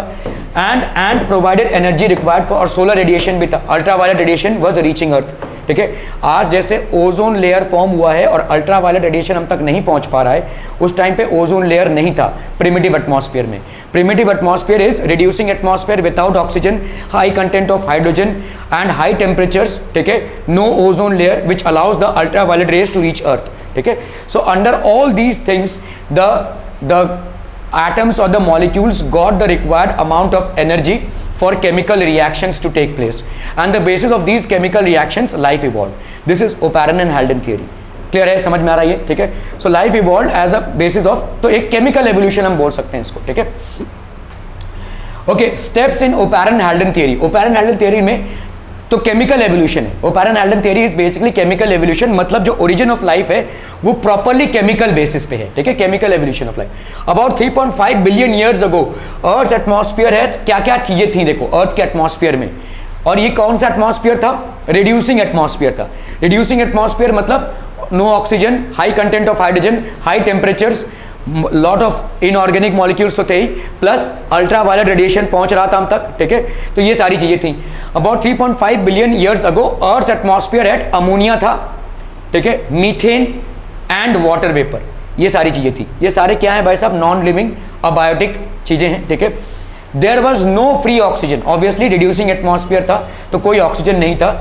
and provided energy required for, और सोलर रेडिएशन भी था, ultraviolet radiation was reaching earth. ठीक है, आज जैसे ओजोन लेयर फॉर्म हुआ है और अल्ट्रावायलेट रेडिएशन हम तक नहीं पहुंच पा रहा है, उस टाइम पे ओजोन लेयर नहीं था प्रिमिटिव एटमॉस्फेयर में. Primitive atmosphere is reducing atmosphere without oxygen, high content of hydrogen and high temperatures. ठीक है, no ozone layer which allows the ultraviolet rays to reach earth. ठीक है, so under all these things the atoms or the molecules got the required amount of energy for chemical reactions to take place, and the basis of these chemical reactions life evolved. This is Oparin and Haldane theory. Clear है, समझ में आ रहा है? ठीक है, so life evolve as a basis of, तो एक केमिकल एवोल्यूशन हम बोल सकते हैं इसको. ठीक है, okay. Steps in Oparin Haldane theory. Oparin Haldane theory में तो केमिकल एवोल्यूशन है. Oparin Haldane theory is basically chemical evolution, मतलब जो ओरिजिन ऑफ लाइफ है वो प्रॉपर्ली केमिकल बेसिस पे है. ठीक है, chemical evolution of life. About 3.5 billion years ago earth atmosphere है, क्या क्या चीजें थी देखो अर्थ के एटमॉस्फेयर में. और ये कौन सा एटमॉस्फेयर था? रिड्यूसिंग एटमॉस्फेयर था। रिड्यूसिंग एटमॉस्फेयर मतलब no oxygen, high content of hydrogen, high temperatures, lot of inorganic molecules तो थे ही, प्लस अल्ट्रा वायलेट रेडिएशन पहुंच रहा था हम तक, ठीक है। तो ये सारी चीजें थी। About 3.5 billion years ago earth atmosphere at ammonia था, ठीक है, मीथेन एंड वाटर वेपर, ये सारी चीजें थी। ये सारे क्या है भाई साहब? नॉन लिविंग अबायोटिक चीजें हैं, ठीक है। There was no free oxygen, obviously reducing atmosphere था तो कोई ऑक्सीजन नहीं था।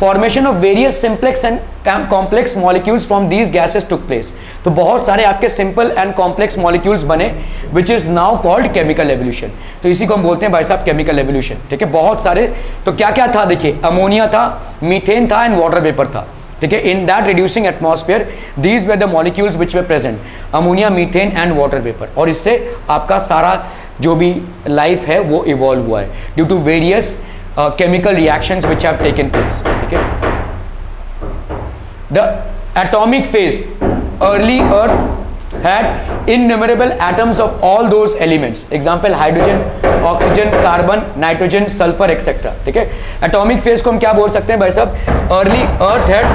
Formation of various simplex and complex molecules from these gases took place, तो बहुत सारे आपके सिंपल एंड कॉम्प्लेक्स मॉलिक्यूल्स बने, which is now called chemical evolution. तो इसी को हम बोलते हैं भाई साहब केमिकल एवोल्यूशन, ठीक है। बहुत सारे, तो क्या क्या था देखिए, अमोनिया था, मीथेन था एंड वाटर वेपर था, ठीक है। In that reducing atmosphere these were the molecules which were present, ammonia, methane and water vapour. और इससे आपका सारा जो भी लाइफ है वो इवॉल्व हुआ है due to various chemical reactions which have taken place, ठीक है। The atomic phase, early earth had innumerable atoms of all those elements, example hydrogen, oxygen, carbon, nitrogen, sulfur etc, ठीक है। एटॉमिक फेज को हम क्या बोल सकते हैं भाई साहब? अर्ली अर्थ हैड,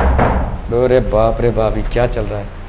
अरे बाप रे बाप, क्या चल रहा है?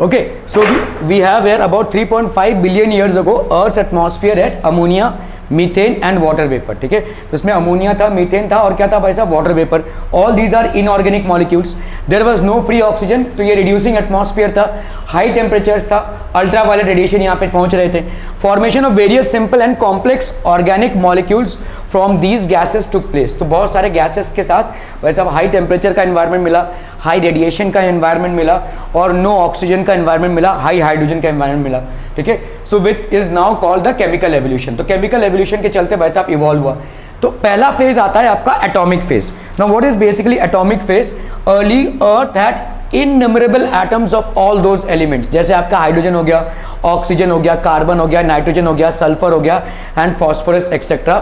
Okay, so we have here about 3.5 billion years ago Earth's atmosphere had ammonia, methane and water vapour, ठीक है। तो इसमें अमोनिया था, मीथेन था और क्या था भाई साहब? Water vapour. All these are inorganic molecules. There was no free oxygen, तो ये रिड्यूसिंग एटमॉस्फेयर था, हाई टेम्परेचर्स था, अल्ट्रा वायलेट रेडिएशन यहाँ पे पहुंच रहे थे। Formation of various simple and complex organic molecules from these gases took place, तो बहुत सारे गैसेस के साथ भाई साहब हाई टेम्परेचर का एनवायरमेंट मिला, हाई रेडिएशन का एनवायरमेंट मिला और नो ऑक्सीजन का एनवायरमेंट मिला, हाई हाइड्रोजन का एनवायरमेंट मिला, ठीक है। So which is now called the chemical evolution. तो केमिकल एवोल्यूशन के चलते भाई साहब इवॉल्व हुआ। तो पहला फेज आता है आपका atomic phase. Now what is basically atomic phase? Early earth had innumerable atoms of all those elements, जैसे आपका हाइड्रोजन हो गया, ऑक्सीजन हो गया, कार्बन हो गया, नाइट्रोजन हो गया, सल्फर हो गया and phosphorus etcetera,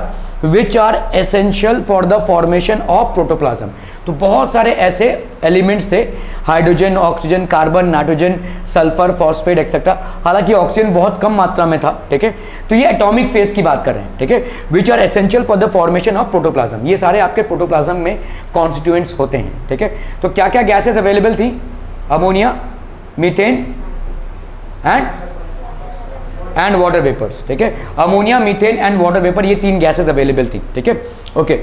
which are essential for the formation of protoplasm. तो बहुत सारे ऐसे एलिमेंट्स थे, hydrogen, oxygen, carbon, nitrogen, sulphur, phosphate etcetera. हालांकि ऑक्सीजन बहुत कम मात्रा में था, ठीक है। तो ये एटॉमिक फेज की बात कर रहे हैं, ठीक है। Which are essential for the formation of protoplasm, ये सारे आपके प्रोटोप्लाज्म में कॉन्स्टिट्यूएंट्स होते हैं, ठीक है। तो क्या क्या गैसेस अवेलेबल थी? Ammonia, methane and water vapours, ठीक है। Ammonia, methane and water vapour, ये तीन गैसेस अवेलेबल थी, ठीक है। ओके,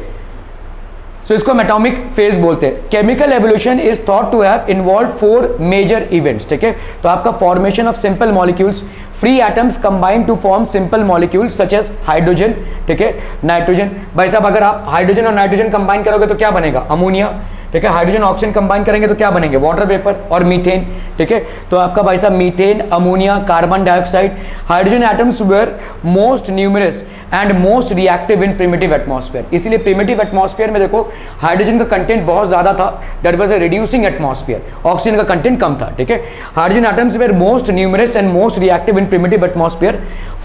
सो इसको हम एटॉमिक फेज बोलते हैं। Chemical evolution is thought to have involve 4 major events, ठीक है। तो आपका formation of simple molecules, free atoms combined to form simple molecules such as hydrogen, ठीक है, नाइट्रोजन। भाई साहब अगर आप हाइड्रोजन और नाइट्रोजन कंबाइन करोगे तो क्या बनेगा? अमोनिया, ठीक है। हाइड्रोजन ऑक्सीजन कंबाइन करेंगे तो क्या बनेंगे? वाटर वेपर और मीथेन, ठीक है। तो आपका भाई साहब methane, ammonia, carbon dioxide, hydrogen atoms were most numerous and most reactive in primitive atmosphere. इसलिए प्रिमिटिव एटमॉस्फेयर में देखो हाइड्रोजन का कंटेंट बहुत ज्यादा था, that was a reducing atmosphere, oxygen का कंटेंट कम था, ठीक है। Hydrogen atoms were most numerous and most reactive in primitive atmosphere.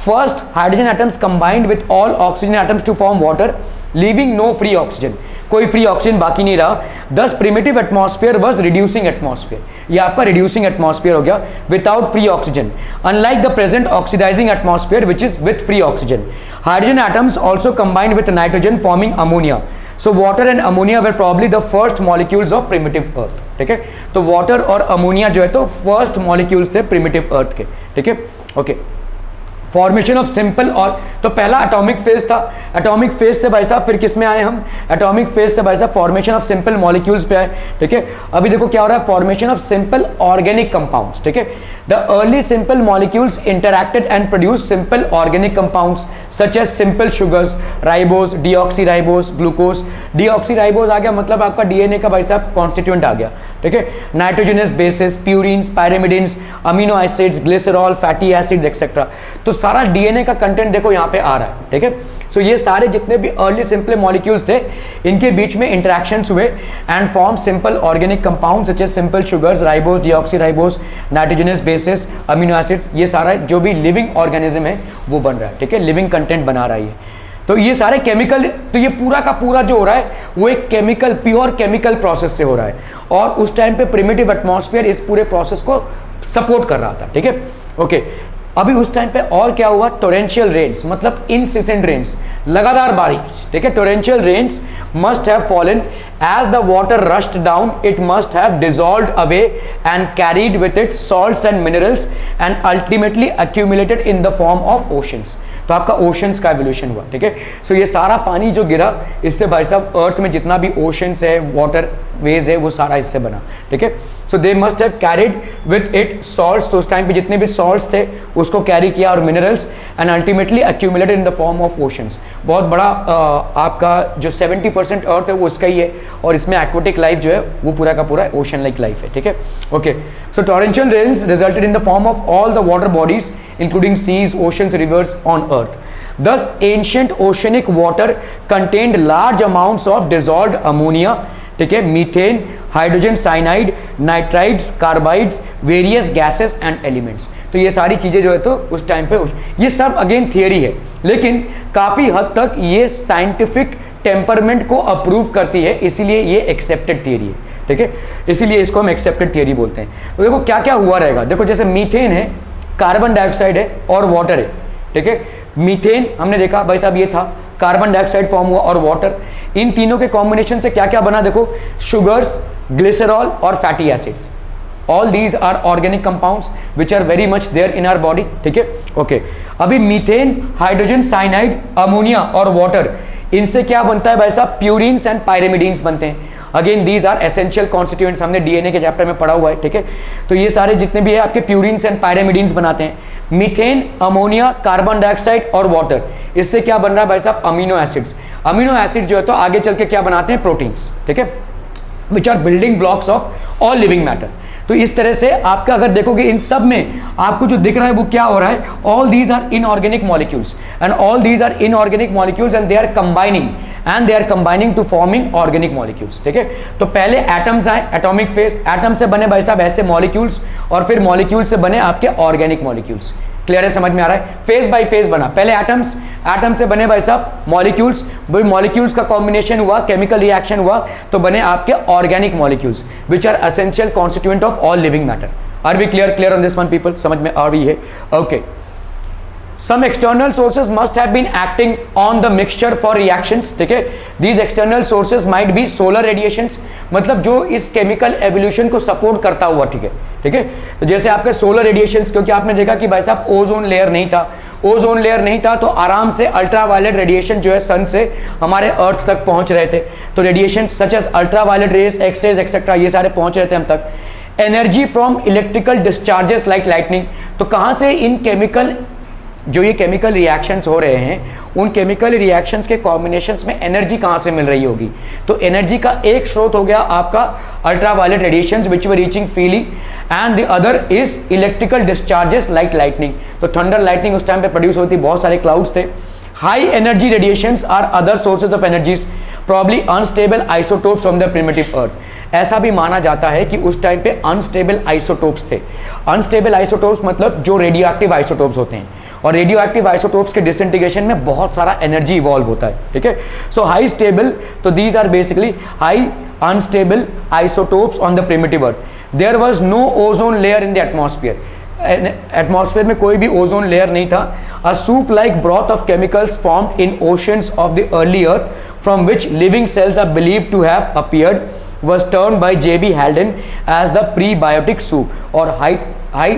First, hydrogen atoms combined with all oxygen atoms to form water, leaving no free oxygen. कोई free oxygen बाकी नहीं रहा। Thus, primitive atmosphere was reducing atmosphere. ये आपका reducing atmosphere हो गया without free oxygen. Unlike the present oxidizing atmosphere, which is with free oxygen. Hydrogen atoms also combined with nitrogen, forming ammonia. So water and ammonia were probably the first molecules of primitive earth. ठीक है, तो water और ammonia जो है तो first molecules थे primitive अर्थ के, ठीक है। ओके, फॉर्मेशन ऑफ सिंपल, और तो पहला एटॉमिक फेज था। एटॉमिक फेज से भाई साहब फिर किस में आए हम? एटॉमिक फेज से भाई साहब फॉर्मेशन ऑफ सिंपल मॉलिक्यूल्स पे आए, ठीक है। अभी देखो क्या हो रहा है, formation of simple organic compounds, ठीक है। The early simple molecules interacted and produce simple organic compounds such as simple sugars, ribose, deoxyribose, glucose. Deoxyribose आ गया मतलब आपका डीएनए का भाई साहब कॉन्स्टिट्यूएंट आ गया, ठीक है। Nitrogenous bases, purines, pyrimidines, amino acids, glycerol, fatty acids etcetera. तो सारा डीएनए का कंटेंट देखो यहाँ पे आ रहा है, ठीक है। सो ये सारे जितने भी अर्ली सिंपल मॉलिक्यूल्स थे इनके बीच में इंटरेक्शंस हुए and form simple organic compounds such as simple sugars, ribose, deoxyribose, nitrogenous bases, amino acids. ये सारा जो भी लिविंग ऑर्गेनिज्म है वो बन रहा है, ठीक है, लिविंग कंटेंट बना रहा है। तो ये सारे केमिकल, तो ये पूरा का पूरा जो हो रहा है वो एक केमिकल, प्योर केमिकल प्रोसेस से हो रहा है और उस टाइम पे प्रिमिटिव एटमॉस्फेयर इस पूरे प्रोसेस को सपोर्ट कर रहा था, ठीक है। ओके, अभी उस टाइम पे और क्या हुआ, टोरेंशियल रेन्स, मतलब इनसिसेंट रेन्स, लगातार बारिश, ठीक है। Torrential rains must have fallen as the water rushed down, it must have dissolved away and carried with it salts and minerals and ultimately accumulated in the form of oceans. तो आपका oceans का evolution हुआ, ठीक है। सो ये सारा पानी जो गिरा, इससे भाई साहब अर्थ में जितना भी ओशंस है, वाटर वेज है, वो सारा इससे बना, ठीक है। So they must have carried with it salts, तो उस टाइम पे जितने भी सॉल्ट्स थे उसको कैरी किया, और minerals, and ultimately accumulated in the form of oceans. बहुत बड़ा आपका जो 70% अर्थ है वो उसका ही है, और इसमें एक्वेटिक लाइफ जो है वो पूरा का पूरा ओशन लाइक लाइफ है, ठीक है। Okay, so torrential rains resulted in the form of all the water bodies including seas, oceans, rivers on earth. Thus, ancient oceanic water contained large amounts of dissolved ammonia, ठीक है, methane, hydrogen cyanide, nitrides, carbides, various gases and elements. तो ये सारी चीजें जो है तो उस टाइम पे, ये सब अगेन थियरी है, लेकिन काफी हद तक ये साइंटिफिक टेम्परमेंट को अप्रूव करती है, इसीलिए ये एक्सेप्टेड थियरी है, ठीक है। इसीलिए इसको हम एक्सेप्टेड थियरी बोलते हैं। तो देखो क्या क्या हुआ रहेगा, देखो जैसे मीथेन है, कार्बन डाइऑक्साइड है और वाटर है, ठीक है। मीथेन हमने देखा भाई साहब ये था, कार्बन डाइऑक्साइड फॉर्म हुआ और वाटर, इन तीनों के कॉम्बिनेशन से क्या क्या बना, देखो शुगर्स, ग्लिसरॉल और fatty acids. All these are organic compounds which are very much there in our body, ठीक है। ओके, अभी मीथेन, हाइड्रोजन साइनाइड, अमोनिया और वाटर, इनसे क्या बनता है भाई साहब, प्यूरिन्स एंड पायरेमिडीन्स बनते हैं। Again these are essential constituents, हमने डीएनए के चैप्टर में पढ़ा हुआ है, ठीक है। तो ये सारे जितने भी है आपके प्यूरिन्स एंड पायरेमिडीन्स बनाते हैं। मीथेन, अमोनिया, कार्बन डाइऑक्साइड और वाटर, इससे क्या बन रहा है भाई साहब, अमीनो एसिड्स। अमीनो एसिड जो है तो आगे चल के क्या बनाते हैं, प्रोटीन्स, ठीक है, which are building blocks of all living matter. तो इस तरह से आपका अगर देखोगे इन सब में आपको जो दिख रहा है वो क्या हो रहा है, all these are inorganic molecules and all these are inorganic molecules and they are combining to forming organic molecules, ठीक है। तो पहले एटम्स आए, एटॉमिक फेज, एटम से बने भाई साहब ऐसे मॉलिक्यूल्स, और फिर मॉलिक्यूल से बने आपके ऑर्गेनिक मॉलिक्यूल्स। क्लियर है, समझ में आ रहा है, फेज बाय फेज बना, पहले एटम्स, एटम से बने भाई साहब मॉलिक्यूल्स, वही मॉलिक्यूल्स का कॉम्बिनेशन हुआ, केमिकल रिएक्शन हुआ, तो बने आपके organic molecules which are essential constituent of all living matter. Are we clear on this one people, समझ में आ रही है? Okay, some external sources must have been acting on the mixture for reactions, ठीक है। these external sources might be solar radiations, मतलब जो इस केमिकल एवोल्यूशन को सपोर्ट करता हुआ, ठीक है, ठीक है। तो जैसे आपके सोलर रेडिएशंस, क्योंकि आपने देखा कि भाई साहब ओजोन लेयर नहीं था, ओजोन लेयर नहीं था तो आराम से अल्ट्रावायलेट रेडिएशन जो है सन से हमारे अर्थ तक पहुंच रहे थे। तो radiation such as ultraviolet rays, X rays etcetera, ये सारे पहुंच रहे थे हम तक। Energy from electrical discharges like lightning, तो कहां से इन केमिकल, जो ये केमिकल रिएक्शंस हो रहे हैं, उन केमिकल रिएक्शंस के कॉम्बिनेशंस में एनर्जी कहाँ से मिल रही होगी, तो एनर्जी का एक स्रोत हो गया आपका ultraviolet radiations which were reaching freely, and the other is electrical discharges like lightning. तो थंडर लाइटनिंग उस टाइम पे प्रोड्यूस होती, बहुत सारे क्लाउड्स थे। High energy radiations are other sources of energies, probably unstable isotopes from the primitive earth. ऐसा भी माना जाता है कि उस टाइम पे अनस्टेबल आइसोटोप्स थे। अनस्टेबल आइसोटोप्स मतलब जो रेडियो एक्टिव आइसोटोप्स होते हैं, और रेडियो एक्टिव आइसोटोप्स के डिसइंटीग्रेशन में बहुत सारा एनर्जी इवॉल्व होता है, ठीक है। सो हाई स्टेबल, तो these are basically high unstable isotopes on the primitive earth. There was no ozone layer in the atmosphere, atmosphere में कोई भी ओजोन लेयर नहीं था। A soup like broth of chemicals formed in oceans of the early earth from which living cells are believed to have appeared was termed by J.B. Haldane as the prebiotic soup और high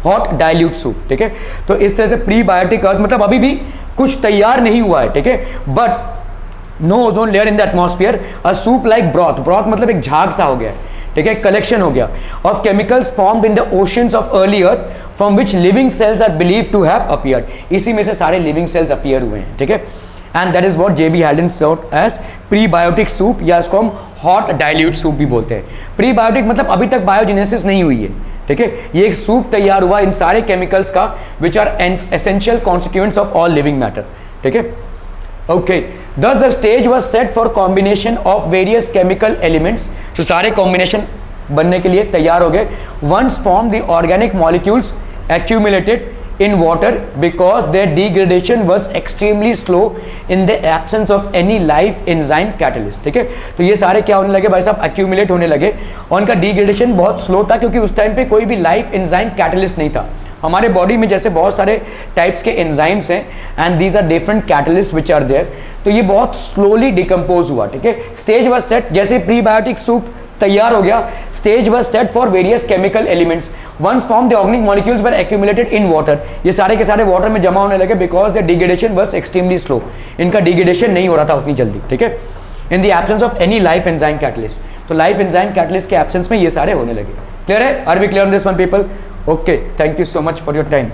hot dilute soup, ठीक है। तो इस तरह से prebiotic अर्थ मतलब अभी भी कुछ तैयार नहीं हुआ है, ठीक है, but no ozone layer in the atmosphere, a soup like broth, broth मतलब एक झाग सा हो गया है, ठीक है, कलेक्शन हो गया of chemicals formed in the oceans of early earth from which living cells are believed to have appeared. इसी में से सारे लिविंग सेल्स अपीयर हुए हैं, ठीक है। And that is what J.B. Haldane served as prebiotic soup, या इसको हम हॉट डाइल्यूट सूप भी बोलते हैं। प्रीबायोटिक मतलब अभी तक बायोजेनेसिस नहीं हुई है, ठीक है, ये एक सूप तैयार हुआ इन सारे केमिकल्स का which are essential constituents of all living matter, ठीक है। Okay, thus the stage was set for combination of various chemical elements, तो सारे कॉम्बिनेशन बनने के लिए तैयार हो गए। once formed the organic molecules accumulated in water because their degradation was extremely slow in the absence of any life enzyme catalyst, ठीक है। तो ये सारे क्या होने लगे भाई साहब, accumulate होने लगे, और उनका डिग्रेडेशन बहुत स्लो था क्योंकि उस टाइम पे कोई भी लाइफ एंजाइम कैटलिस्ट नहीं था। हमारे बॉडी में जैसे बहुत सारे टाइप्स के एंजाइम्स हैं and these are different catalyst which are there, तो ये बहुत स्लोली डिकम्पोज हुआ, ठीक है। स्टेज वाज सेट, जैसे प्रीबायोटिक सूप तैयार हो गया, stage was set for various chemical elements, once form the organic molecules were accumulated in water, ये सारे के सारे वाटर में जमा होने लगे because the degradation was extremely slow, इनका डिग्रेडेशन नहीं हो रहा था उतनी जल्दी, ठीक है, इन the absence of any life enzyme catalyst. तो लाइफ एंजाइम कैटलिस्ट के एब्सेंस में ये सारे होने लगे। क्लियर है? Are we clear on this one people? Okay, thank you so much for your time.